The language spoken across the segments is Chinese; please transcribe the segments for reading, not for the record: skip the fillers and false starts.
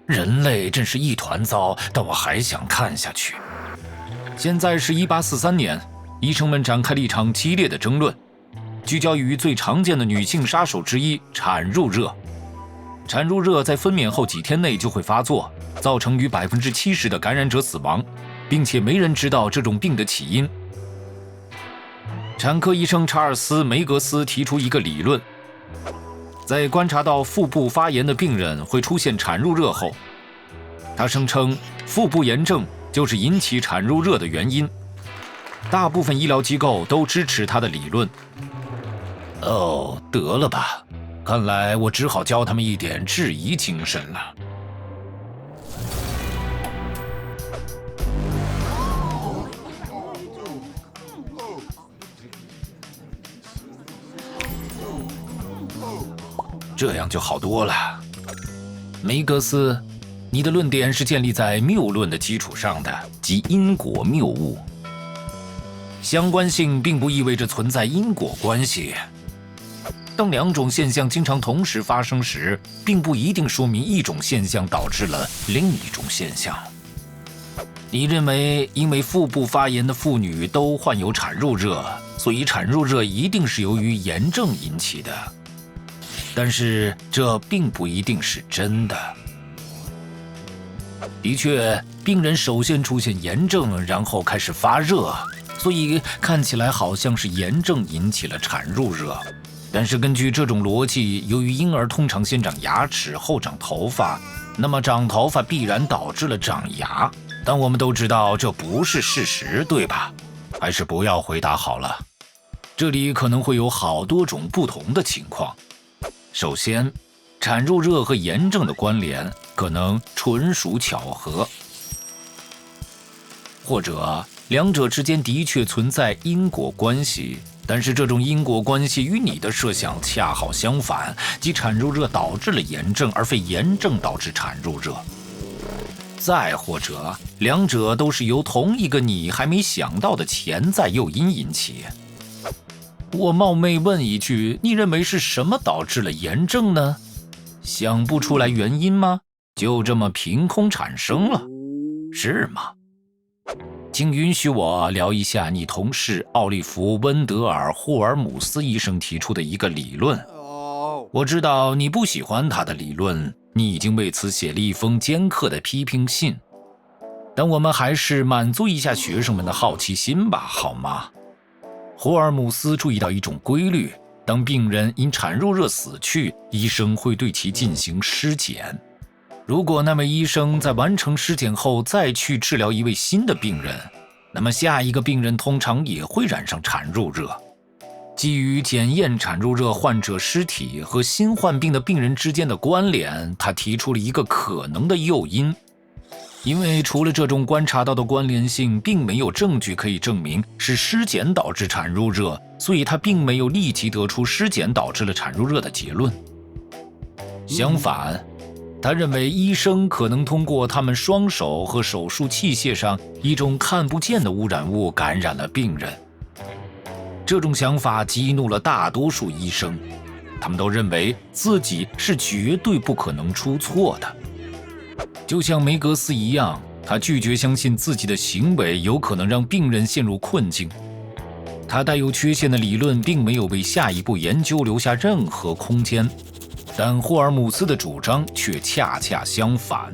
人类真是一团糟，但我还想看下去。现在是1843年，医生们展开了一场激烈的争论，聚焦于最常见的女性杀手之一——产褥热。产褥热在分娩后几天内就会发作，造成逾70%的感染者死亡，并且没人知道这种病的起因。产科医生查尔斯·梅格斯提出一个理论，在观察到腹部发炎的病人会出现产褥热后，他声称腹部炎症就是引起产褥热的原因。大部分医疗机构都支持他的理论。得了吧，看来我只好教他们一点质疑精神了。这样就好多了。梅格斯，你的论点是建立在谬论的基础上的，即因果谬误。相关性并不意味着存在因果关系。当两种现象经常同时发生时，并不一定说明一种现象导致了另一种现象。你认为因为腹部发炎的妇女都患有产褥热，所以产褥热一定是由于炎症引起的。但是这并不一定是真的。的确，病人首先出现炎症，然后开始发热，所以看起来好像是炎症引起了产褥热。但是根据这种逻辑，由于婴儿通常先长牙齿后长头发，那么长头发必然导致了长牙。但我们都知道这不是事实，对吧？还是不要回答好了。这里可能会有好多种不同的情况。首先，产褥热和炎症的关联可能纯属巧合，或者两者之间的确存在因果关系，但是这种因果关系与你的设想恰好相反，即产褥热导致了炎症，而非炎症导致产褥热。再或者，两者都是由同一个你还没想到的潜在诱因引起。我冒昧问一句，你认为是什么导致了炎症呢？想不出来原因吗？就这么凭空产生了，是吗？请允许我聊一下你同事奥利弗·温德尔·霍尔姆斯医生提出的一个理论。我知道你不喜欢他的理论，你已经为此写了一封尖刻的批评信，但我们还是满足一下学生们的好奇心吧，好吗？霍尔姆斯注意到一种规律，当病人因产褥热死去，医生会对其进行尸检。如果那位医生在完成尸检后再去治疗一位新的病人，那么下一个病人通常也会染上产褥热。基于检验产褥热患者尸体和新患病的病人之间的关联，他提出了一个可能的诱因。因为除了这种观察到的关联性，并没有证据可以证明是尸检导致产褥热，所以他并没有立即得出尸检导致了产褥热的结论。相反，他认为医生可能通过他们双手和手术器械上一种看不见的污染物感染了病人。这种想法激怒了大多数医生，他们都认为自己是绝对不可能出错的。就像梅格斯一样，他拒绝相信自己的行为有可能让病人陷入困境。他带有缺陷的理论并没有为下一步研究留下任何空间，但霍尔姆斯的主张却恰恰相反。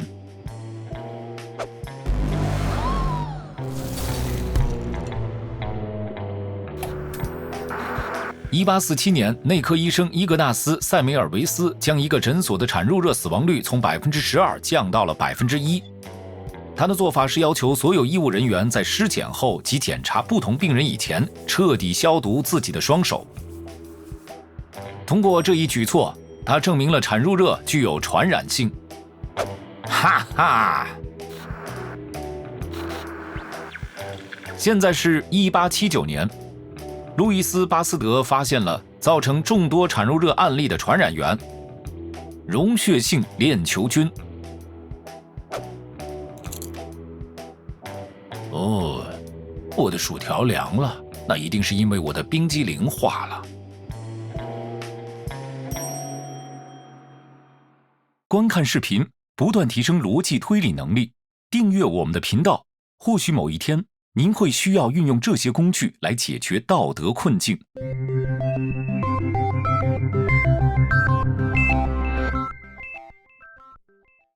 1847年，内科医生伊格纳斯·塞梅尔维斯将一个诊所的产褥热死亡率从12%降到了1%。他的做法是要求所有医务人员在尸检后及检查不同病人以前，彻底消毒自己的双手。通过这一举措，他证明了产褥热具有传染性。哈哈！现在是1879年。路易斯·巴斯德发现了造成众多产褥热案例的传染源——溶血性链球菌。我的薯条凉了，那一定是因为我的冰激凌化了。观看视频，不断提升逻辑推理能力。订阅我们的频道，或许某一天您会需要运用这些工具来解决道德困境。